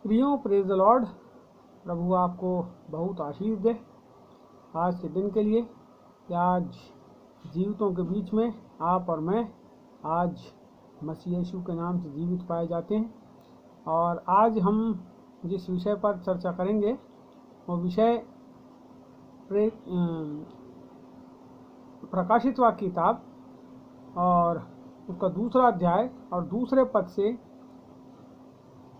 प्रियो, praise the Lord. प्रभु आपको बहुत आशीष दे आज के दिन के लिए कि आज जीवितों के बीच में आप और मैं आज मसीह यीशु के नाम से जीवित पाए जाते हैं। और आज हम जिस विषय पर चर्चा करेंगे वो विषय प्रकाशित वाक्य किताब और उसका दूसरा अध्याय और दूसरे पद से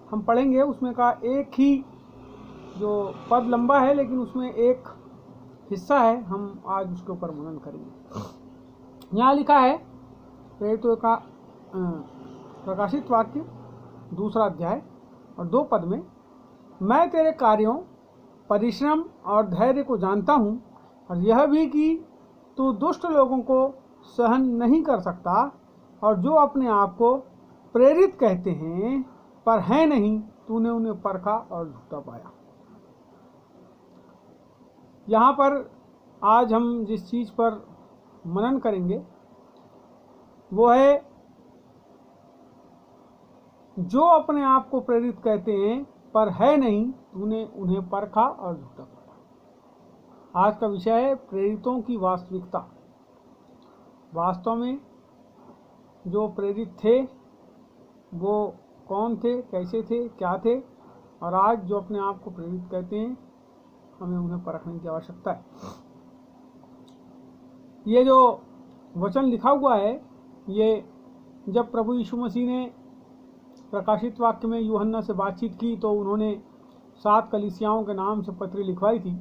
हम पढ़ेंगे। उसमें का एक ही जो पद लंबा है लेकिन उसमें एक हिस्सा है, हम आज उसके ऊपर मनन करेंगे। यहाँ लिखा है प्रेरितों का प्रकाशित वाक्य दूसरा अध्याय और 2 पद में, मैं तेरे कार्यों, परिश्रम और धैर्य को जानता हूँ और यह भी कि तू दुष्ट लोगों को सहन नहीं कर सकता और जो अपने आप को प्रेरित कहते हैं पर है नहीं, तूने उन्हें परखा और झूठा पाया। यहाँ पर आज हम जिस चीज़ पर मनन करेंगे वो है जो अपने आप को प्रेरित कहते हैं पर है नहीं, तूने उन्हें परखा और झूठा पाया। आज का विषय है प्रेरितों की वास्तविकता। वास्तव में जो प्रेरित थे वो कौन थे, कैसे थे, क्या थे, और आज जो अपने आप को प्रेरित कहते हैं हमें उन्हें परखने की आवश्यकता है। ये जो वचन लिखा हुआ है ये जब प्रभु यीशु मसीह ने प्रकाशित वाक्य में यूहन्ना से बातचीत की तो उन्होंने 7 कलीसियाओं के नाम से पत्री लिखवाई थी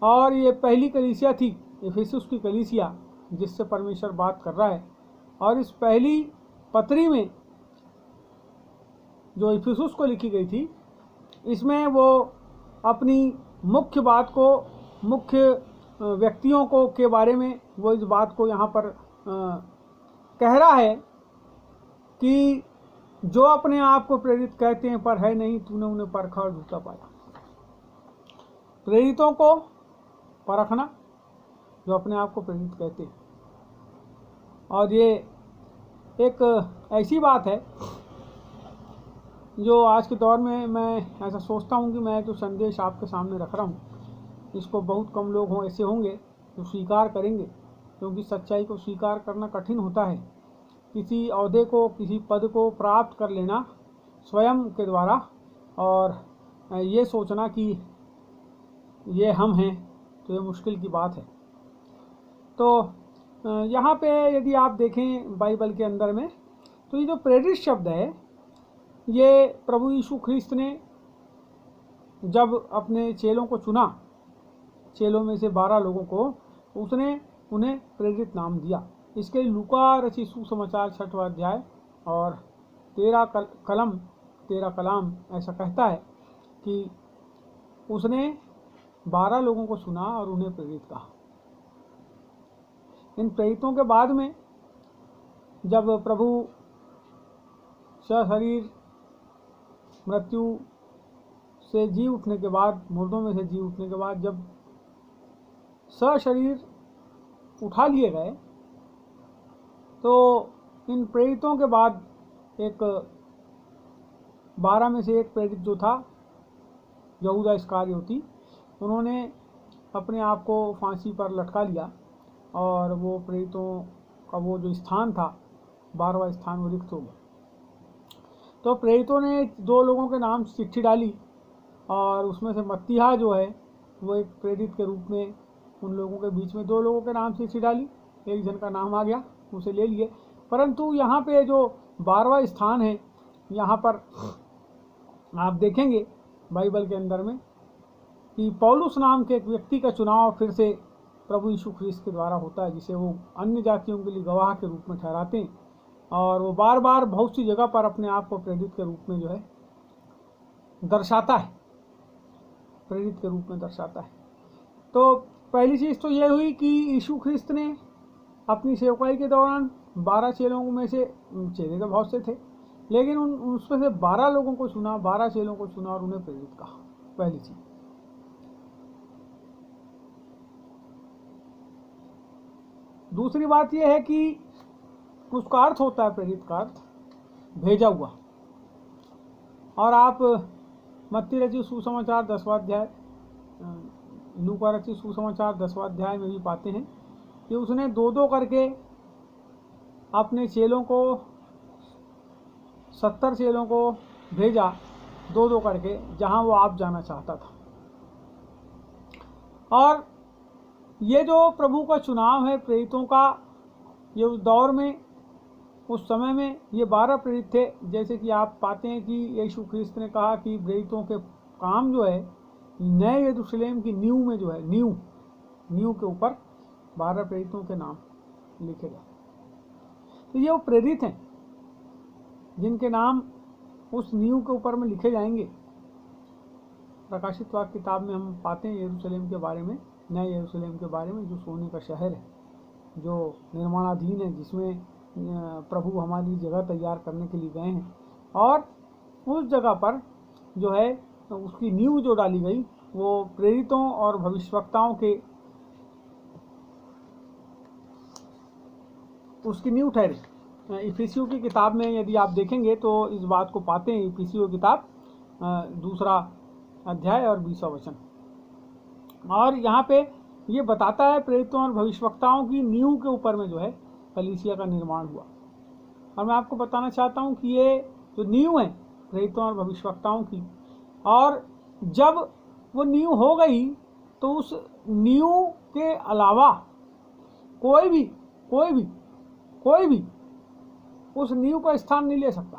और ये पहली कलीसिया थी इफिसुस की कलीसिया जिससे परमेश्वर बात कर रहा है। और इस पहली पत्री में जो इफिसुस को लिखी गई थी इसमें वो अपनी मुख्य बात को, मुख्य व्यक्तियों को के बारे में वो इस बात को यहाँ पर कह रहा है कि जो अपने आप को प्रेरित कहते हैं पर है नहीं, तूने उन्हें परखा और झूठा पाया। प्रेरितों को परखना जो अपने आप को प्रेरित कहते हैं, और ये एक ऐसी बात है जो आज के दौर में मैं ऐसा सोचता हूँ कि मैं जो संदेश आपके सामने रख रहा हूँ इसको बहुत कम लोग ऐसे होंगे जो स्वीकार करेंगे, क्योंकि सच्चाई को स्वीकार करना कठिन होता है। किसी ओहदे को, किसी पद को प्राप्त कर लेना स्वयं के द्वारा और ये सोचना कि ये हम हैं तो ये मुश्किल की बात है। तो यहाँ पे यदि आप देखें बाइबल के अंदर में तो ये जो प्रेरित शब्द है ये प्रभु यीशु ख्रिस्त ने जब अपने चेलों को चुना, चेलों में से 12 लोगों को, उसने उन्हें प्रेरित नाम दिया। इसके लूका रचित सुसमाचार 6वां अध्याय और 13 कलाम ऐसा कहता है कि उसने 12 लोगों को चुना और उन्हें प्रेरित कहा। इन प्रेरितों के बाद में जब प्रभु सशरीर मृत्यु से जी उठने के बाद, मुर्दों में से जी उठने के बाद जब सशरीर उठा लिए गए तो इन प्रेरितों के बाद एक 12 में से एक प्रेरित जो था यहूदा इस्करियोती, उन्होंने अपने आप को फांसी पर लटका लिया और वो प्रेरितों का वो जो स्थान था 12वां स्थान वो रिक्त हो गया। तो प्रेरितों ने 2 लोगों के नाम चिट्ठी डाली और उसमें से मत्तियाह जो है वो एक प्रेरित के रूप में उन लोगों के बीच में 2 लोगों के नाम चिट्ठी डाली। एक जन का नाम आ गया, उसे ले लिए। परंतु यहाँ पे जो 12वां स्थान है यहाँ पर आप देखेंगे बाइबल के अंदर में कि पौलुस नाम के एक व्यक्ति का चुनाव फिर से प्रभु यीशु ख्रिस्त के द्वारा होता है, जिसे वो अन्य जातियों के लिए गवाह के रूप में ठहराते हैं और वो बार बार बहुत सी जगह पर अपने आप को प्रेरित के रूप में जो है दर्शाता है, प्रेरित के रूप में दर्शाता है। तो पहली चीज़ तो ये हुई कि यीशु ख्रिस्त ने अपनी सेवकाई के दौरान 12 चेलों में से, चेले तो बहुत से थे लेकिन उसमें से 12 लोगों को चुना, 12 चेलों को चुना और उन्हें प्रेरित कहा। पहली चीज। दूसरी बात यह है कि उसका अर्थ होता है, प्रेरित का अर्थ भेजा हुआ। और आप मत्ती रचित सुसमाचार 10वां अध्याय, लूका रचित सुसमाचार 10वां अध्याय में भी पाते हैं कि उसने दो दो करके अपने चेलों को 70 चेलों को भेजा, दो दो करके, जहां वो आप जाना चाहता था। और ये जो प्रभु का चुनाव है प्रेरितों का, ये उस दौर में, उस समय में ये 12 प्रेरित थे। जैसे कि आप पाते हैं कि यीशु ख्रिस्त ने कहा कि प्रेरितों के काम जो है नए यरूशलेम की नींव में जो है, नींव के ऊपर 12 प्रेरितों के नाम लिखे गए। तो ये वो प्रेरित हैं जिनके नाम उस नींव के ऊपर में लिखे जाएंगे। प्रकाशित वाक्य किताब में हम पाते हैं यरूशलेम के बारे में, नए यरूशलेम के बारे में, जो सोने का शहर है, जो निर्माणाधीन है, जिसमें प्रभु हमारे लिए जगह तैयार करने के लिए गए हैं। और उस जगह पर जो है उसकी नींव जो डाली गई वो प्रेरितों और भविष्यवक्ताओं के, उसकी नींव ठहरी। इफिसियों की किताब में यदि आप देखेंगे तो इस बात को पाते हैं। इफिसियों की किताब 2 अध्याय और 20वां वचन, और यहाँ पे ये बताता है प्रेरितों और भविष्यवक्ताओं की नींव के ऊपर में जो है कलीसिया का निर्माण हुआ। और मैं आपको बताना चाहता हूँ कि ये जो नींव है प्रेरितों और भविष्यवक्ताओं की, और जब वो नींव हो गई तो उस नींव के अलावा कोई भी उस नींव का स्थान नहीं ले सकता,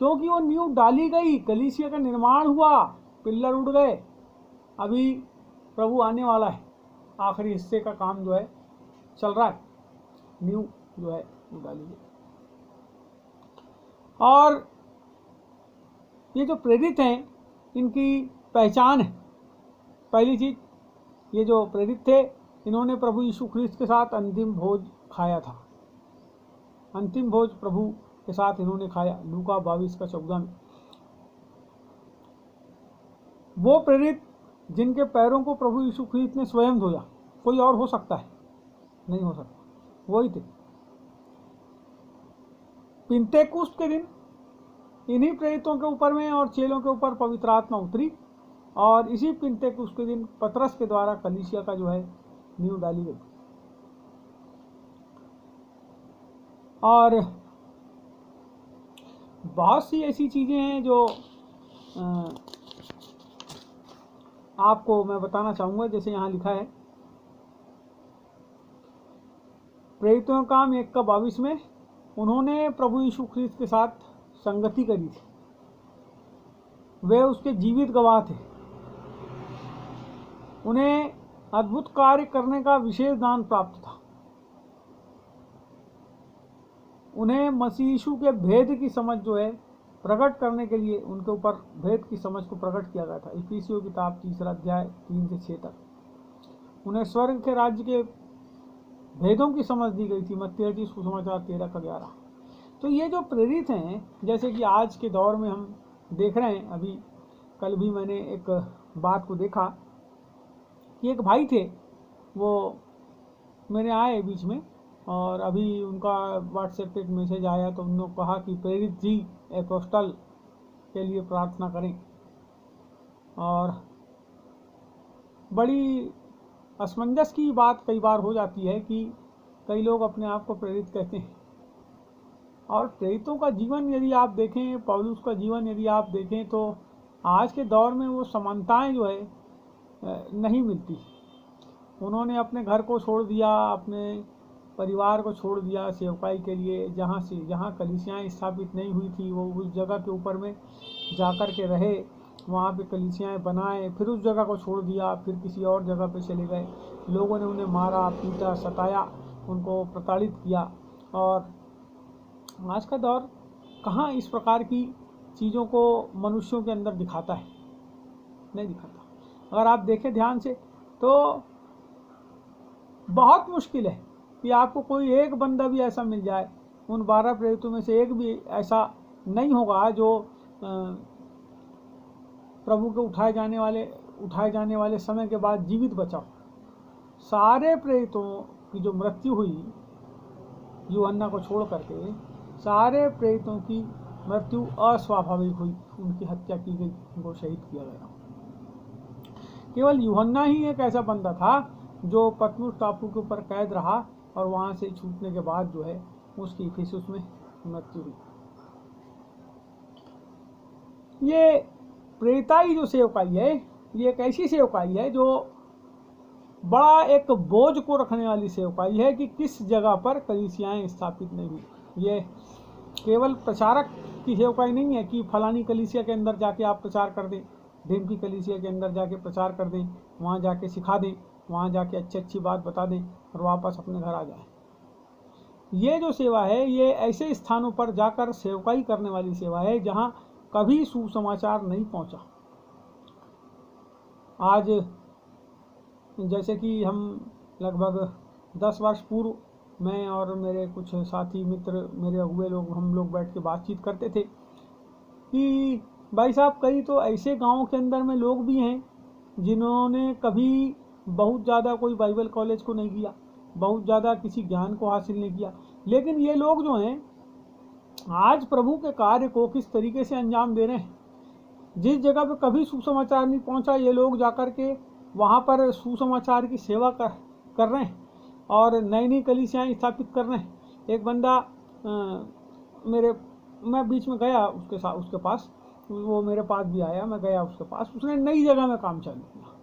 क्योंकि वो नींव डाली गई, कलीसिया का निर्माण हुआ, पिल्लर उड़ गए। अभी प्रभु आने वाला है, आखिरी हिस्से का काम जो है चल रहा है, नींव जो है वो डाली गई। और ये जो प्रेरित हैं इनकी पहचान है। पहली चीज, ये जो प्रेरित थे इन्होंने प्रभु यीशु ख्रिस्त के साथ अंतिम भोज खाया था। अंतिम भोज प्रभु के साथ इन्होंने खाया, लूका 22:14 में। वो प्रेरित जिनके पैरों को प्रभु यीशु ख्रिस्त ने स्वयं धोया, कोई और हो सकता है? नहीं हो सकता, वही थे। पिंतेकुस्त के दिन इन्हीं प्रेरितों के ऊपर में और चेलों के ऊपर पवित्र आत्मा उतरी, और इसी पिंतेकुस्त के दिन पतरस के द्वारा कलीसिया का जो है नींव डाली गई। और बहुत सी ऐसी चीजें हैं जो आपको मैं बताना चाहूंगा। जैसे यहाँ लिखा है प्रेरितों का काम 1:22 में, उन्होंने प्रभु यीशु ख्रिस्त के साथ संगति करी थी, वे उसके जीवित गवाह थे। उन्हें अद्भुत कार्य करने का विशेष दान प्राप्त था। उन्हें मसीह यीशु के भेद की समझ जो है प्रकट करने के लिए उनके ऊपर भेद की समझ को प्रकट किया गया था। इफिसियों की किताब 3 अध्याय 3 से 6 तक उन्हें स्वर्ग के राज्य के भेदों की समझ दी गई थी। मत्ती रचित सुसमाचार 13:11। तो ये जो प्रेरित हैं, जैसे कि आज के दौर में हम देख रहे हैं, अभी कल भी मैंने एक बात को देखा कि एक भाई थे, वो मेरे आए बीच में, और अभी उनका व्हाट्सएप पे एक मैसेज आया तो उन्होंने कहा कि प्रेरित जी एपोस्टल के लिए प्रार्थना करें। और बड़ी असमंजस की बात कई बार हो जाती है कि कई लोग अपने आप को प्रेरित कहते हैं, और प्रेरितों का जीवन यदि आप देखें, पौलुस का जीवन यदि आप देखें, तो आज के दौर में वो समानताएं जो है नहीं मिलती। उन्होंने अपने घर को छोड़ दिया, अपने परिवार को छोड़ दिया सेवकाई के लिए। जहाँ कलीसियाएँ स्थापित नहीं हुई थी वो उस जगह के ऊपर में जाकर के रहे, वहाँ पे कलीसियाएँ बनाए, फिर उस जगह को छोड़ दिया, फिर किसी और जगह पे चले गए। लोगों ने उन्हें मारा, पीटा, सताया, उनको प्रताड़ित किया। और आज का दौर कहाँ इस प्रकार की चीज़ों को मनुष्यों के अंदर दिखाता है? नहीं दिखाता। अगर आप देखें ध्यान से तो बहुत मुश्किल है कि आपको कोई एक बंदा भी ऐसा मिल जाए, उन 12 प्रेरितों में से एक भी ऐसा नहीं होगा जो प्रभु के उठाए जाने वाले समय के बाद जीवित बचा हो। सारे प्रेरितों की जो मृत्यु हुई यूहन्ना को छोड़ करके, सारे प्रेरितों की मृत्यु अस्वाभाविक हुई, उनकी हत्या की गई, उनको शहीद किया गया। केवल यूहन्ना ही एक ऐसा बंदा था जो पतमुस टापू के ऊपर कैद रहा और वहां से छूटने के बाद जो है उसकी इफिसुस में मृत्यु हुई। ये प्रेरिताई जो सेवकाई है, ये एक ऐसी सेवकाई है जो बड़ा एक बोझ को रखने वाली सेवकाई है कि किस जगह पर कलीसियाएं स्थापित नहीं हुई। ये केवल प्रचारक की सेवकाई नहीं है कि फलानी कलीसिया के अंदर जाके आप प्रचार कर दें, ढेमकी कलीसिया के अंदर जाके प्रचार कर दें, वहाँ जाके सिखा दें, वहाँ जाके अच्छी अच्छी बात बता दें और वापस अपने घर आ जाएं। ये जो सेवा है ये ऐसे स्थानों पर जाकर सेवकाई करने वाली सेवा है जहाँ कभी सुसमाचार नहीं पहुँचा। आज जैसे कि हम लगभग 10 वर्ष पूर्व मैं और मेरे कुछ साथी मित्र, मेरे अगुए लोग, हम लोग बैठ के बातचीत करते थे कि भाई साहब कई तो ऐसे गांव के अंदर में लोग भी हैं जिन्होंने कभी बहुत ज़्यादा कोई बाइबल कॉलेज को नहीं किया, बहुत ज़्यादा किसी ज्ञान को हासिल नहीं किया, लेकिन ये लोग जो हैं आज प्रभु के कार्य को किस तरीके से अंजाम दे रहे हैं। जिस जगह पे कभी सुसमाचार नहीं पहुंचा, ये लोग जाकर के वहाँ पर सुसमाचार की सेवा कर रहे हैं और नई नई कलीसियाएं स्थापित कर रहे हैं। एक बंदा मैं बीच में गया उसके पास, वो मेरे पास भी आया, मैं गया उसके पास, उसने नई जगह में काम चालू किया।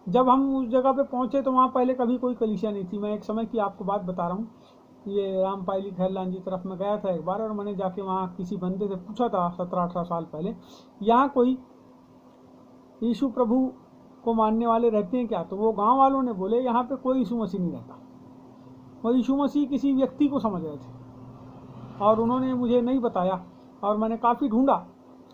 जब हम उस जगह पे पहुंचे तो वहाँ पहले कभी कोई कलीसिया नहीं थी। मैं एक समय की आपको बात बता रहा हूँ, ये रामपायली खैरलान जी तरफ में गया था एक बार और मैंने जाके वहाँ किसी बंदे से पूछा था 17-18 साल पहले, यहाँ कोई यीशु प्रभु को मानने वाले रहते हैं क्या? तो वो गांव वालों ने बोले यहाँ पे कोई यीशु मसीह नहीं रहता। वो यीशु मसीह किसी व्यक्ति को समझ रहे थे और उन्होंने मुझे नहीं बताया और मैंने काफ़ी ढूंढा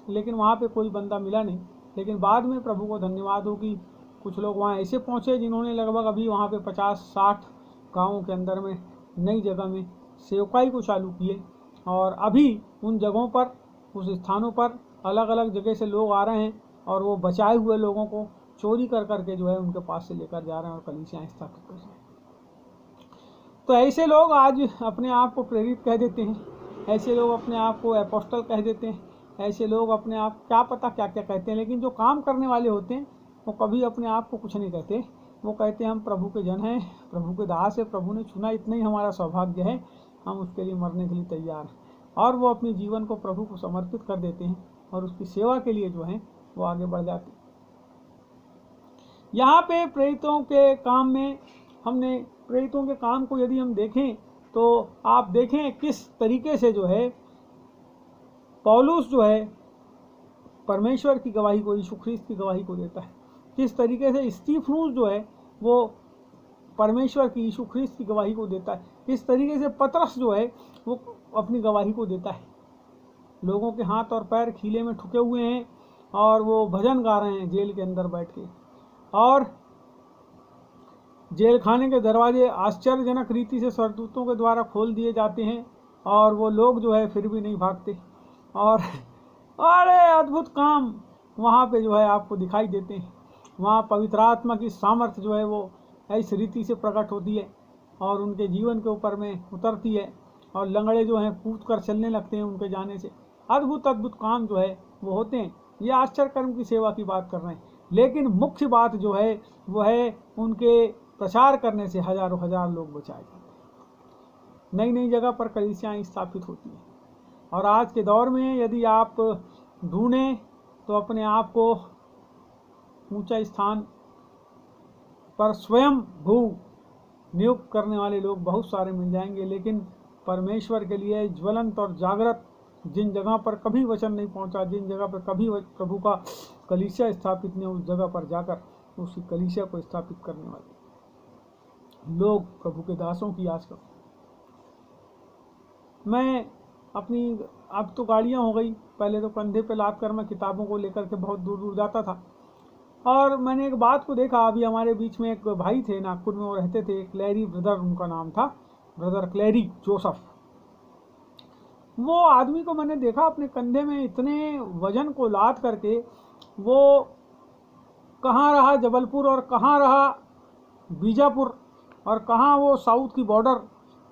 लेकिन वहाँ पे कोई बंदा मिला नहीं। लेकिन बाद में प्रभु को धन्यवाद हो कि कुछ लोग वहाँ ऐसे पहुँचे जिन्होंने लगभग अभी वहाँ पे 50-60 गाँवों के अंदर में नई जगह में सेवकाई को चालू किए और अभी उन जगहों पर, उस स्थानों पर अलग अलग जगह से लोग आ रहे हैं और वो बचाए हुए लोगों को चोरी कर करके जो है उनके पास से लेकर जा रहे हैं और कलीसियाएं स्थापित कर रहे हैं। तो ऐसे लोग आज अपने आप को प्रेरित कह देते हैं, ऐसे लोग अपने आप को एपोस्टल कह देते हैं, ऐसे लोग अपने आप क्या पता क्या क्या कहते हैं, लेकिन जो काम करने वाले होते हैं वो कभी अपने आप को कुछ नहीं कहते। वो कहते हैं हम प्रभु के जन हैं, प्रभु के दास है, प्रभु ने चुना, इतना ही हमारा सौभाग्य है, हम उसके लिए मरने के लिए तैयार हैं। और वो अपने जीवन को प्रभु को समर्पित कर देते हैं और उसकी सेवा के लिए जो है वो आगे बढ़ जाते हैं। यहाँ पे प्रेरितों के काम में, हमने प्रेरितों के काम को यदि हम देखें तो आप देखें किस तरीके से जो है पौलुस जो है परमेश्वर की गवाही को, यीशु ख्रीस्त की गवाही को देता है। किस तरीके से स्तिफनुस जो है वो परमेश्वर की, यीशु ख्रीस्त की गवाही को देता है। किस तरीके से पतरस जो है वो अपनी गवाही को देता है। लोगों के हाथ और पैर खीले में ठुके हुए हैं और वो भजन गा रहे हैं जेल के अंदर बैठ के, और जेल खाने के दरवाजे आश्चर्यजनक रीति से स्वर्गदूतों के द्वारा खोल दिए जाते हैं और वो लोग जो है फिर भी नहीं भागते। और अरे अद्भुत काम वहाँ पे जो है आपको दिखाई देते हैं। वहाँ पवित्र आत्मा की सामर्थ्य जो है वो ऐसी रीति से प्रकट होती है और उनके जीवन के ऊपर में उतरती है और लंगड़े जो हैं कूद कर चलने लगते हैं उनके जाने से। अद्भुत अद्भुत काम जो है वो होते हैं। ये आश्चर्य कर्म की सेवा की बात कर रहे हैं, लेकिन मुख्य बात जो है वो है उनके प्रचार करने से हजारों हजार लोग बचाए जाते हैं। नई नई जगह पर कलीसियाएं स्थापित होती हैं और आज के दौर में यदि आप ढूंढें तो अपने आप को ऊंचा स्थान पर स्वयं भू नियुक्त करने वाले लोग बहुत सारे मिल जाएंगे, लेकिन परमेश्वर के लिए ज्वलंत और जागृत, जिन जगह पर कभी वचन नहीं पहुंचा, जिन जगह पर कभी प्रभु का कलीसिया स्थापित नहीं, उस जगह पर जाकर उसी कलीसिया को स्थापित करने वाले लोग प्रभु के दासों की आस करते। मैं अपनी, अब तो गाड़ियाँ हो गई, पहले तो कंधे पे लाद कर मैं किताबों को लेकर के बहुत दूर दूर जाता था। और मैंने एक बात को देखा, अभी हमारे बीच में एक भाई थे, नागपुर में वो रहते थे, क्लेरी ब्रदर उनका नाम था, ब्रदर क्लेरी जोसेफ। वो आदमी को मैंने देखा अपने कंधे में इतने वजन को लाद करके, वो कहाँ रहा जबलपुर और कहाँ रहा बीजापुर और कहाँ वो साउथ की बॉर्डर,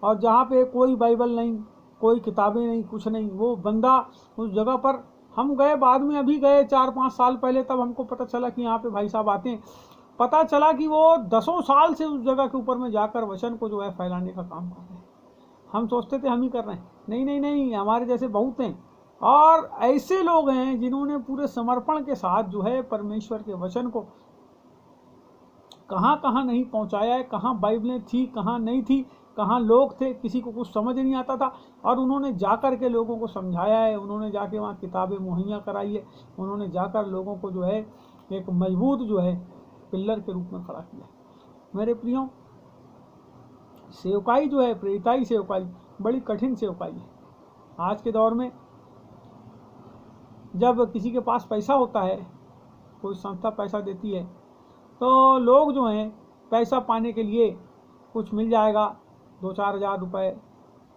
और जहाँ पे कोई बाइबल नहीं, कोई किताबें नहीं, कुछ नहीं। वो बंदा उस जगह पर, हम गए बाद में, अभी गए 4-5 साल पहले, तब हमको पता चला कि यहाँ पे भाई साहब आते हैं। पता चला कि वो 10 साल से उस जगह के ऊपर में जाकर वचन को जो है फैलाने का काम कर रहे हैं। हम सोचते थे हम ही कर रहे हैं, नहीं नहीं नहीं, हमारे जैसे बहुत हैं। और ऐसे लोग हैं जिन्होंने पूरे समर्पण के साथ जो है परमेश्वर के वचन को कहाँ कहाँ नहीं पहुँचाया है, कहाँ बाइबलें थी, कहाँ नहीं थी, कहाँ लोग थे, किसी को कुछ समझ नहीं आता था, और उन्होंने जाकर के लोगों को समझाया है, उन्होंने जाके वहाँ किताबें मुहैया कराई है, उन्होंने जाकर लोगों को जो है एक मजबूत जो है पिल्लर के रूप में खड़ा किया। मेरे प्रियो, सेवकाई जो है, प्रेरिताई सेवकाई बड़ी कठिन सेवकाई है। आज के दौर में जब किसी के पास पैसा होता है, कोई संस्था पैसा देती है, तो लोग जो हैं पैसा पाने के लिए, कुछ मिल जाएगा 2-4 हज़ार रुपये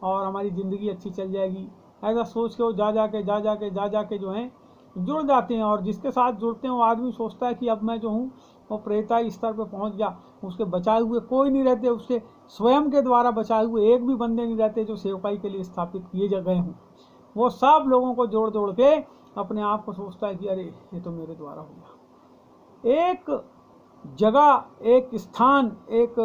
और हमारी ज़िंदगी अच्छी चल जाएगी, ऐसा सोच के वो जा जाके जो हैं जुड़ जाते हैं। और जिसके साथ जुड़ते हैं वो आदमी सोचता है कि अब मैं जो हूँ वो प्रेरिताई स्तर पे पहुँच गया। उसके बचाए हुए कोई नहीं रहते, उसके स्वयं के द्वारा बचाए हुए एक भी बंदे नहीं रहते जो सेवकाई के लिए स्थापित किए गए हों। वो सब लोगों को जोड़ जोड़ के अपने आप को सोचता है कि अरे ये तो मेरे द्वारा हो गया। एक जगह, एक स्थान, एक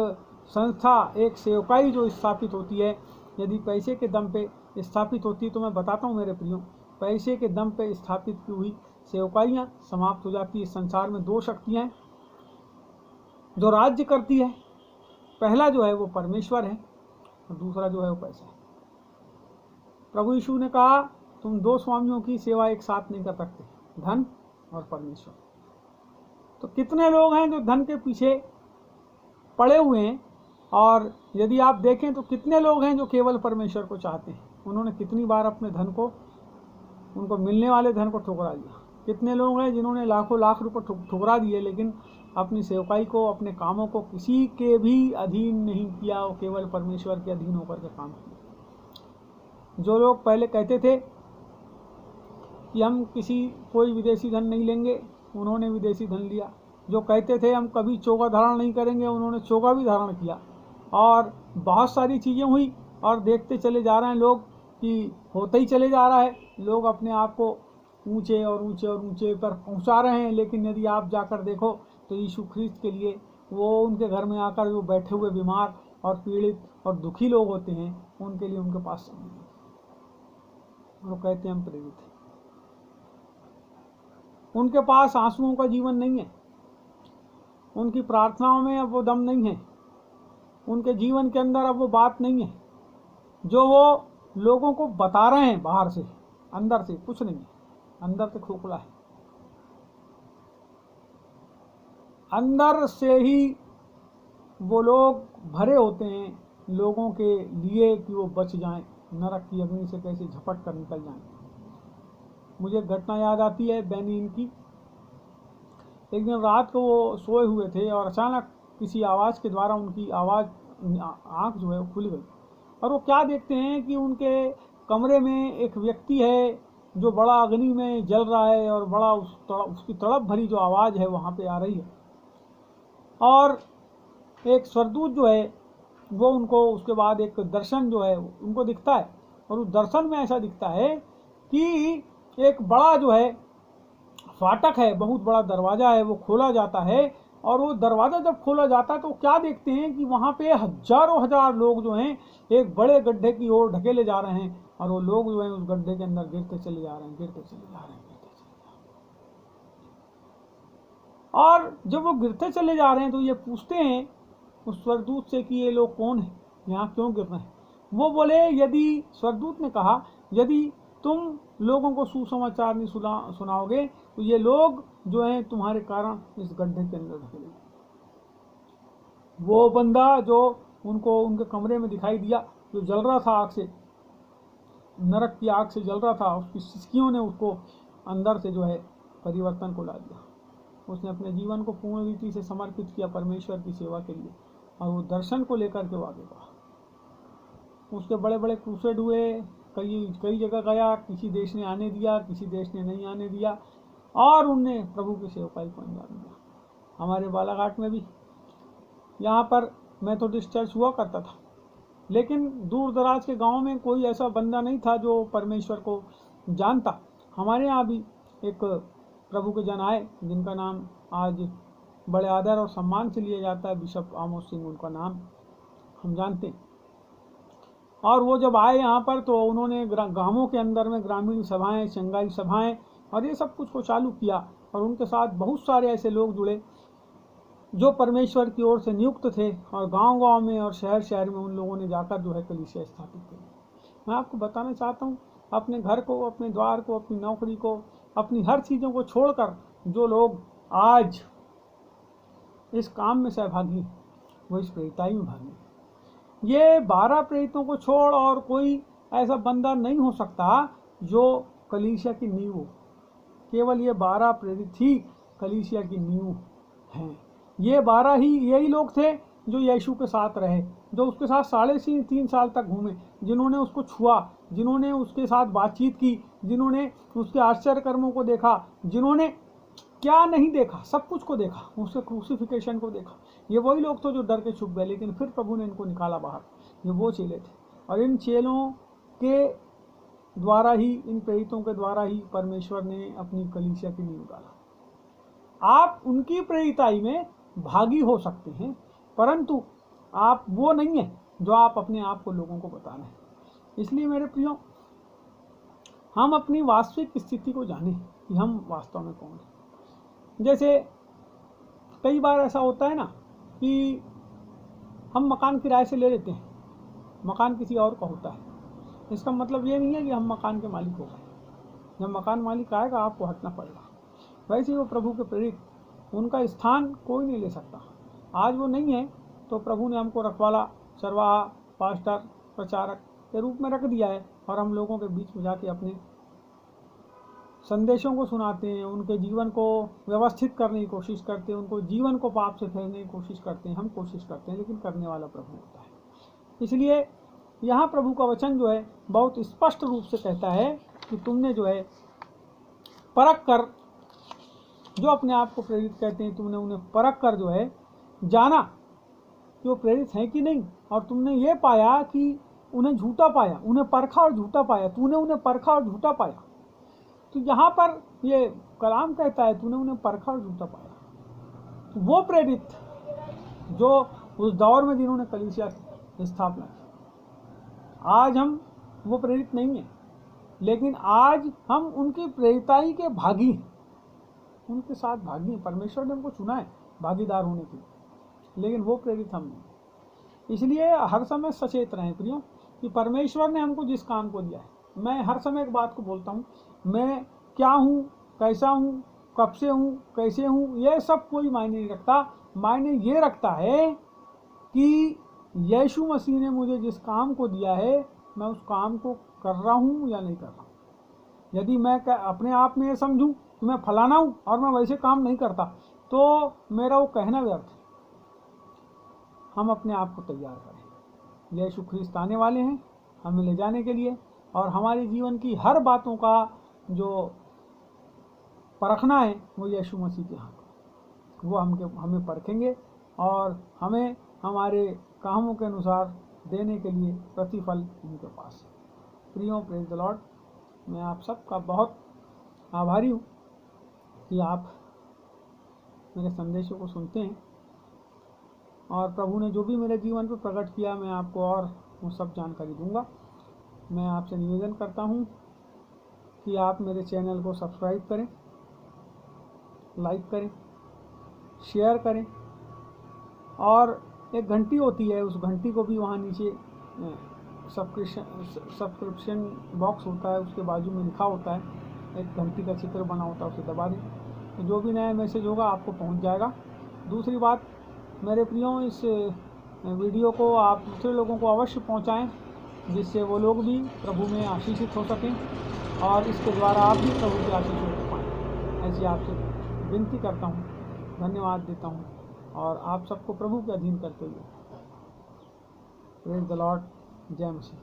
संस्था, एक सेवकाई जो स्थापित होती है, यदि पैसे के दम पे स्थापित होती है, तो मैं बताता हूँ मेरे प्रियो, पैसे के दम पे स्थापित की हुई सेवकाइयाँ समाप्त हो जाती है। संसार में 2 शक्तियाँ हैं जो राज्य करती है। पहला जो है वो परमेश्वर है और दूसरा जो है वो पैसा है। प्रभु यीशु ने कहा तुम 2 स्वामियों की सेवा एक साथ नहीं कर सकते, धन और परमेश्वर। तो कितने लोग हैं जो धन के पीछे पड़े हुए हैं, और यदि आप देखें तो कितने लोग हैं जो केवल परमेश्वर को चाहते हैं। उन्होंने कितनी बार अपने धन को, उनको मिलने वाले धन को ठुकरा दिया। कितने लोग हैं जिन्होंने लाखों लाख रुपए ठुकरा दिए, लेकिन अपनी सेवकाई को, अपने कामों को किसी के भी अधीन नहीं किया, वो केवल परमेश्वर के अधीन होकर के काम किया। जो लोग पहले कहते थे कि हम कोई विदेशी धन नहीं लेंगे, उन्होंने विदेशी धन लिया। जो कहते थे हम कभी चोगा धारण नहीं करेंगे, उन्होंने चोगा भी धारण किया। और बहुत सारी चीज़ें हुई, और देखते चले जा रहे हैं लोग कि होता ही चले जा रहा है। लोग अपने आप को ऊंचे और ऊंचे और ऊंचे पर पहुंचा रहे हैं, लेकिन यदि आप जाकर देखो तो यीशु ख्रिस्त के लिए, वो उनके घर में आकर जो बैठे हुए बीमार और पीड़ित और दुखी लोग होते हैं, उनके लिए उनके पास समय नहीं। वो कहते हैं हम प्रेरित हैं, उनके पास आंसुओं का जीवन नहीं है, उनकी प्रार्थनाओं में अब वो दम नहीं है, उनके जीवन के अंदर अब वो बात नहीं है जो वो लोगों को बता रहे हैं बाहर से। अंदर से कुछ नहीं है, अंदर से खोखला है। अंदर से ही वो लोग भरे होते हैं लोगों के लिए कि वो बच जाएं, नरक की अग्नि से कैसे झपट कर निकल जाएं। मुझे घटना याद आती है बेनिन की। एक दिन रात को वो सोए हुए थे और अचानक किसी आवाज़ के द्वारा उनकी आँख जो है वो खुल गई, और वो क्या देखते हैं कि उनके कमरे में एक व्यक्ति है जो बड़ा अग्नि में जल रहा है, और बड़ा उसकी तड़प भरी जो आवाज़ है वहाँ पे आ रही है। और एक स्वर्गदूत जो है वो उनको, उसके बाद एक दर्शन जो है उनको दिखता है, और उस दर्शन में ऐसा दिखता है कि एक बड़ा जो है फाटक है, बहुत बड़ा दरवाज़ा है, वो खोला जाता है। और वो दरवाज़ा जब खोला जाता है तो क्या देखते हैं कि वहाँ पे हजारों हजार लोग जो हैं एक बड़े गड्ढे की ओर ढकेले जा रहे हैं, और वो लोग जो हैं उस गड्ढे के अंदर गिरते चले जा रहे हैं, गिरते चले जा रहे हैं, गिरते चले जा रहे हैं। और जब वो गिरते चले जा रहे हैं तो ये पूछते हैं उस स्वर्गदूत से कि ये लोग कौन है, यहाँ क्यों गिर रहे हैं। वो बोले, यदि, स्वर्गदूत ने कहा, यदि तुम लोगों को सुसमाचार नहीं सुनाओगे तो ये लोग जो हैं तुम्हारे कारण इस गड्ढे के अंदर ढकेलेंगे। वो बंदा जो उनको उनके कमरे में दिखाई दिया, जो जल रहा था आग से, नरक की आग से जल रहा था, उसकी सिसकियों ने उसको अंदर से जो है परिवर्तन को ला दिया। उसने अपने जीवन को पूर्ण रीति से समर्पित किया परमेश्वर की सेवा के लिए, और वो दर्शन को लेकर के आगे बढ़ा। उसके बड़े बड़े क्रूसेड हुए, कई जगह गया, किसी देश ने आने दिया, किसी देश ने नहीं आने दिया, और उनने प्रभु की सेवकाई को अंजाम दिया। हमारे बालाघाट में भी यहाँ पर मेथोडिस्ट चर्च हुआ करता था, लेकिन दूर दराज के गांव में कोई ऐसा बंदा नहीं था जो परमेश्वर को जानता। हमारे यहाँ भी एक प्रभु के जन आए जिनका नाम आज बड़े आदर और सम्मान से लिया जाता है, बिशप आमोस सिंह उनका नाम हम जानते हैं। और वो जब आए यहाँ पर तो उन्होंने गांवों के अंदर में ग्रामीण सभाएं, चंगाई सभाएं और ये सब कुछ को चालू किया, और उनके साथ बहुत सारे ऐसे लोग जुड़े जो परमेश्वर की ओर से नियुक्त थे, और गांव-गांव में और शहर में उन लोगों ने जाकर जो है कलीसिया स्थापित की। मैं आपको बताना चाहता हूँ, अपने घर को, अपने द्वार को, अपनी नौकरी को, अपनी हर चीज़ों को छोड़कर जो लोग आज इस काम में सहभागी वो इस प्रेरिताई में भागी। ये 12 प्रेरितों को छोड़ और कोई ऐसा बंदा नहीं हो सकता जो कलीसिया की नींव हो। केवल ये 12 प्रेरित ही कलीसिया की नींव हैं। ये 12 ही यही लोग थे जो यीशु के साथ रहे, जो उसके साथ 3.5 साल तक घूमे, जिन्होंने उसको छुआ, जिन्होंने उसके साथ बातचीत की, जिन्होंने उसके आश्चर्य कर्मों को देखा, जिन्होंने क्या नहीं देखा, सब कुछ को देखा, उसके क्रूसिफिकेशन को देखा। ये वही लोग थे जो डर के छुप गए, लेकिन फिर प्रभु ने इनको निकाला बाहर। ये वो चेले थे, और इन चेलों के द्वारा ही, इन प्रेरितों के द्वारा ही परमेश्वर ने अपनी कलीसिया की नींव डाला। आप उनकी प्रेरिताई में भागी हो सकते हैं, परंतु आप वो नहीं है जो आप अपने आप को लोगों को बता रहे हैं। इसलिए मेरे प्रियो, हम अपनी वास्तविक स्थिति को जानें कि हम वास्तव में कौन हैं। जैसे कई बार ऐसा होता है ना कि हम मकान किराए से ले लेते हैं, मकान किसी और का होता है। इसका मतलब ये नहीं है कि हम मकान के मालिक हो गए। जब मकान मालिक आएगा आपको हटना पड़ेगा। वैसे ही वो प्रभु के प्रेरित, उनका स्थान कोई नहीं ले सकता। आज वो नहीं है तो प्रभु ने हमको रखवाला, चरवाहा, पास्टर, प्रचारक के रूप में रख दिया है, और हम लोगों के बीच में जाके अपने संदेशों को सुनाते हैं, उनके जीवन को व्यवस्थित करने की कोशिश करते हैं, उनको जीवन को पाप से फेरने की कोशिश करते हैं। हम कोशिश करते हैं, लेकिन करने वाला प्रभु होता है। इसलिए यहाँ प्रभु का वचन जो है बहुत स्पष्ट रूप से कहता है कि तुमने जो है परख कर, जो अपने आप को प्रेरित कहते हैं, तुमने उन्हें परख कर जो है जाना कि वो प्रेरित हैं कि नहीं, और तुमने ये पाया कि उन्हें झूठा पाया, उन्हें परखा और झूठा पाया। तूने उन्हें परखा और झूठा पाया। तो यहाँ पर ये कलाम कहता है तूने उन्हें परखा और झूठा पाया। तो वो प्रेरित जो उस दौर में जिन्होंने कलीसिया की स्थापना की, आज हम वो प्रेरित नहीं हैं, लेकिन आज हम उनकी प्रेरिताई के भागी हैं, उनके साथ भागी हैं। परमेश्वर ने हमको चुना है भागीदार होने के लिए, लेकिन वो प्रेरित हम नहीं। इसलिए हर समय सचेत रहें प्रियो कि परमेश्वर ने हमको जिस काम को दिया है, मैं हर समय एक बात को बोलता हूँ, मैं क्या हूँ, कैसा हूँ, कब से हूँ, कैसे हूँ, ये सब कोई मायने नहीं रखता। मायने ये रखता है कि यीशु मसीह ने मुझे जिस काम को दिया है, मैं उस काम को कर रहा हूँ या नहीं कर रहा हूँ। यदि मैं अपने आप में ये समझूँ कि मैं फलाना हूँ और मैं वैसे काम नहीं करता, तो मेरा वो कहना व्यर्थ है। हम अपने आप को तैयार करें। यीशु ख्रीस्त आने वाले हैं हमें ले जाने के लिए, और हमारे जीवन की हर बातों का जो परखना है वो यीशु मसीह के हाथ। वो हमें परखेंगे और हमें हमारे कामों के अनुसार देने के लिए प्रतिफल उनके पास है। प्रियो, प्रेज द लॉर्ड। मैं आप सबका बहुत आभारी हूँ कि आप मेरे संदेशों को सुनते हैं, और प्रभु ने जो भी मेरे जीवन पर प्रकट किया मैं आपको और वो सब जानकारी दूंगा। मैं आपसे निवेदन करता हूँ कि आप मेरे चैनल को सब्सक्राइब करें, लाइक करें, शेयर करें, और एक घंटी होती है, उस घंटी को भी वहाँ नीचे सब्सक्रिप्शन बॉक्स होता है, उसके बाजू में लिखा होता है, एक घंटी का चित्र बना होता है, उसे दबा दें तो जो भी नया मैसेज होगा आपको पहुँच जाएगा। दूसरी बात, मेरे प्रियो, इस वीडियो को आप दूसरे लोगों को अवश्य पहुँचाएँ, जिससे वो लोग भी प्रभु में आशीषित हो सकें, और इसके द्वारा आप भी प्रभु की आशीष हो पाएँ। ऐसी आपसे विनती करता हूँ, धन्यवाद देता हूँ, और आप सबको प्रभु के अधीन करते हुए प्रेज द लॉर्ड। जय मसीह।